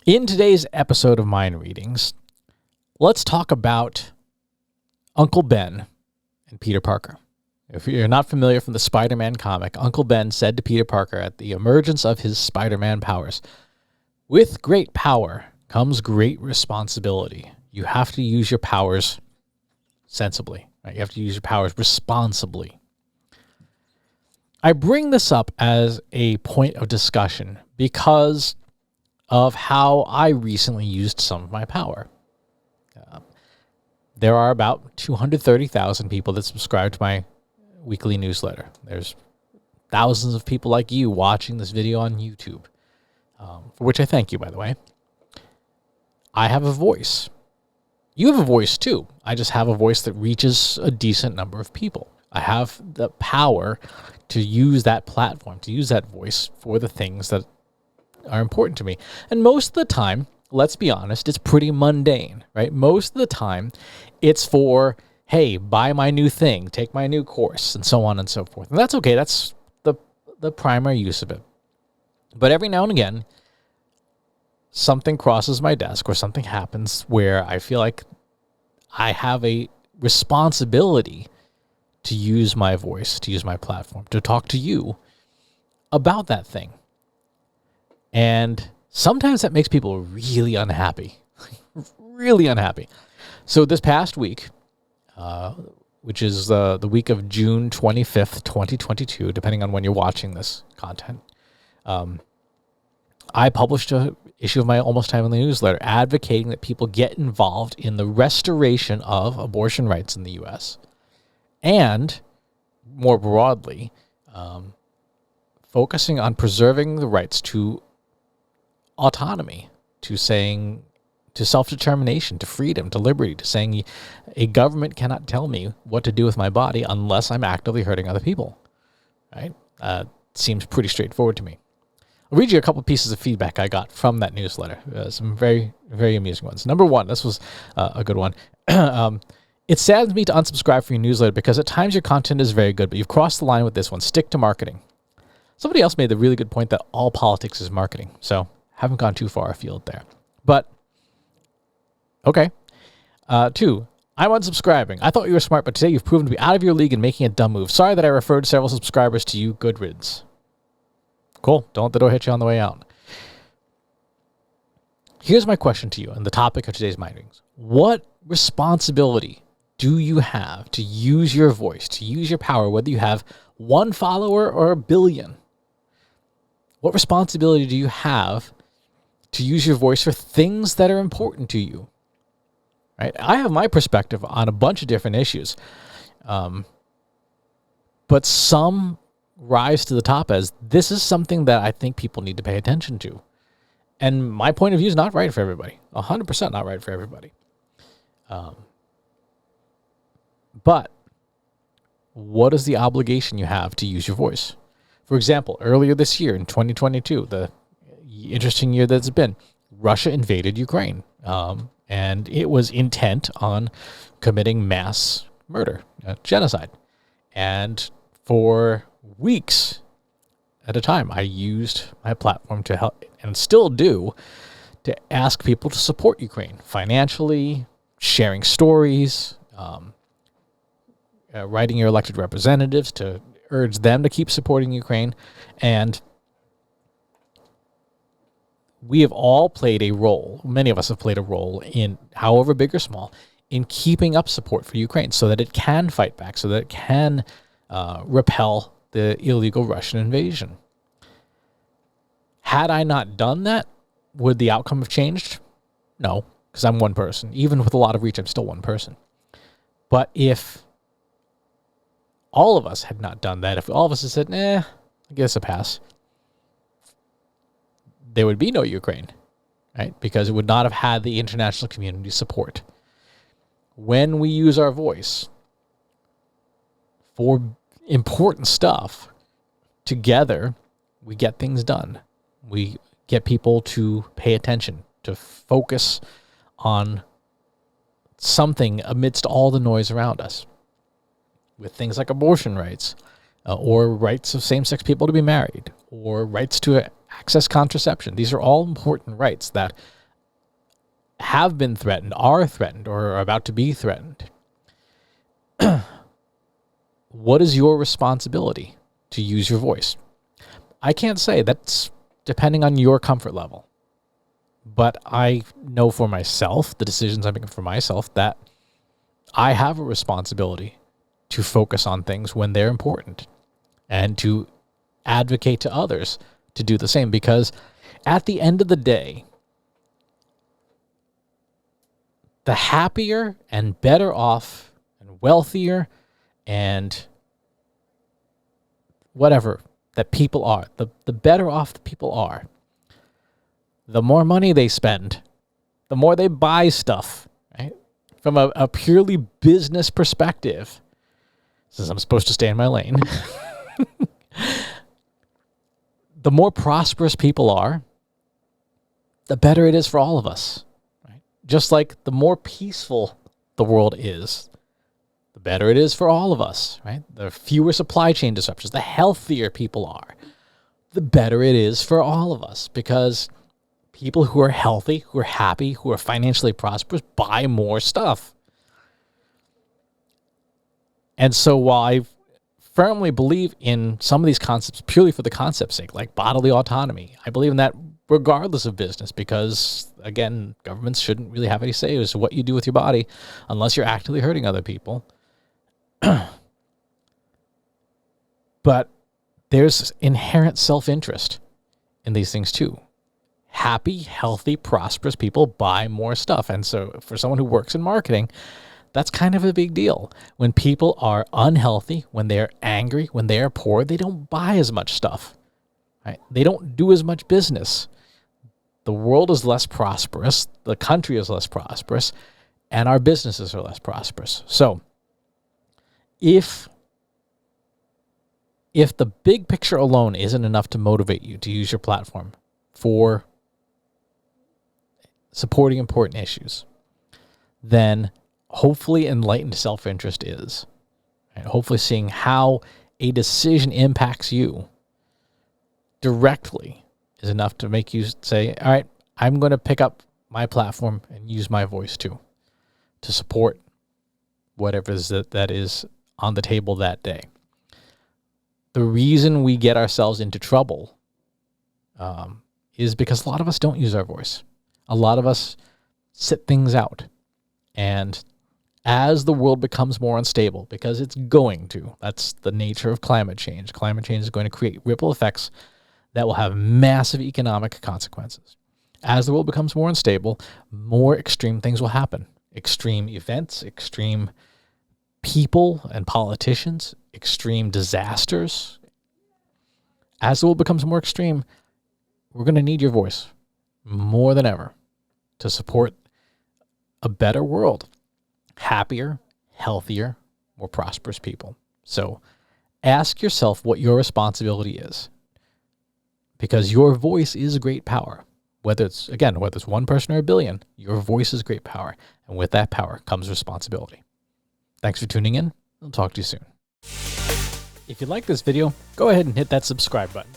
In today's episode of Mind Readings, let's talk about Uncle Ben and Peter Parker. If you're not familiar from the Spider-Man comic, Uncle Ben said to Peter Parker at the emergence of his Spider-Man powers, "With great power comes great responsibility. You have to use your powers sensibly. Right? You have to use your powers responsibly." I bring this up as a point of discussion because of how I recently used some of my power. There are about 230,000 people that subscribe to my weekly newsletter. There's thousands of people like you watching this video on YouTube, for which I thank you, by the way. I have a voice. You have a voice too. I just have a voice that reaches a decent number of people. I have the power to use that platform, to use that voice for the things that are important to me. And most of the time, let's be honest, it's pretty mundane, right? Most of the time, it's for, hey, buy my new thing, take my new course, and so on and so forth. And that's okay. That's the primary use of it. But every now and again, something crosses my desk or something happens where I feel like I have a responsibility to use my voice, to use my platform, to talk to you about that thing. And sometimes that makes people really unhappy, really unhappy. So this past week, which is the week of June 25th, 2022, depending on when you're watching this content, I published an issue of my Almost Timely newsletter advocating that people get involved in the restoration of abortion rights in the U.S. and, more broadly, focusing on preserving the rights to autonomy, to self-determination, to freedom, to liberty, to saying a government cannot tell me what to do with my body unless I'm actively hurting other people. Right? Seems pretty straightforward to me. I'll read you a couple pieces of feedback I got from that newsletter. Some very, very amusing ones. Number one, this was a good one. It saddens me to unsubscribe from your newsletter because at times your content is very good, but you've crossed the line with this one. Stick to marketing. Somebody else made the really good point that all politics is marketing. So haven't gone too far afield there. But, okay. Two, I'm unsubscribing. I thought you were smart, but today you've proven to be out of your league and making a dumb move. Sorry that I referred several subscribers to you. Good riddance. Cool. Don't let the door hit you on the way out. Here's my question to you and the topic of today's Mind Readings. What responsibility do you have to use your voice, to use your power, whether you have one follower or a billion? What responsibility do you have to use your voice for things that are important to you? Right? I have my perspective on a bunch of different issues, but some rise to the top as this is something that I think people need to pay attention to. And my point of view is not right for everybody. 100% not right for everybody. But what is the obligation you have to use your voice? For example, earlier this year in 2022, the interesting year that's been, Russia invaded Ukraine. And it was intent on committing mass murder, genocide. And for weeks at a time, I used my platform to help, and still do, to ask people to support Ukraine financially, sharing stories, writing your elected representatives to urge them to keep supporting Ukraine. And we have all played a role, many of us have played a role in, however big or small, in keeping up support for Ukraine so that it can fight back, so that it can repel the illegal Russian invasion. Had I not done that, would the outcome have changed? No, because I'm one person. Even with a lot of reach, I'm still one person. But if all of us had not done that, if all of us had said, I guess a pass, there would be no Ukraine, right? Because it would not have had the international community support. When we use our voice for important stuff, together, we get things done. We get people to pay attention, to focus on something amidst all the noise around us. With things like abortion rights, or rights of same-sex people to be married, or rights to access contraception. These are all important rights that have been threatened, are threatened, or are about to be threatened. What is your responsibility to use your voice? I can't say. That's depending on your comfort level. But I know for myself, the decisions I'm making for myself, that I have a responsibility to focus on things when they're important and to advocate to others to do the same. Because at the end of the day, the happier and better off and wealthier and whatever that people are, the better off the people are, the more money they spend, the more they buy stuff, right? From a purely business perspective, since I'm supposed to stay in my lane, the more prosperous people are, the better it is for all of us. Right? Just like the more peaceful the world is, the better it is for all of us. Right? The fewer supply chain disruptions, the healthier people are, the better it is for all of us, because people who are healthy, who are happy, who are financially prosperous buy more stuff. And so while I firmly believe in some of these concepts purely for the concept's sake, like bodily autonomy, I believe in that regardless of business, because, again, governments shouldn't really have any say as to what you do with your body unless you're actively hurting other people. But there's inherent self-interest in these things too. Happy, healthy, prosperous people buy more stuff. And so for someone who works in marketing, that's kind of a big deal. When people are unhealthy, when they're angry, when they're poor, they don't buy as much stuff. Right? They don't do as much business. The world is less prosperous, the country is less prosperous, and our businesses are less prosperous. So if the big picture alone isn't enough to motivate you to use your platform for supporting important issues, then hopefully enlightened self-interest is. Right? Hopefully seeing how a decision impacts you directly is enough to make you say, all right, I'm going to pick up my platform and use my voice too to support whatever is that is on the table that day. The reason we get ourselves into trouble is because a lot of us don't use our voice. A lot of us sit things out. And as the world becomes more unstable, because it's going to, that's the nature of climate change. Climate change is going to create ripple effects that will have massive economic consequences. As the world becomes more unstable, more extreme things will happen. Extreme events, extreme people and politicians, extreme disasters. As the world becomes more extreme, we're going to need your voice more than ever to support a better world, happier, healthier, more prosperous people. So ask yourself what your responsibility is, because your voice is great power. Whether it's one person or a billion, your voice is great power. And with that power comes responsibility. Thanks for tuning in. I'll talk to you soon. If you like this video, go ahead and hit that subscribe button.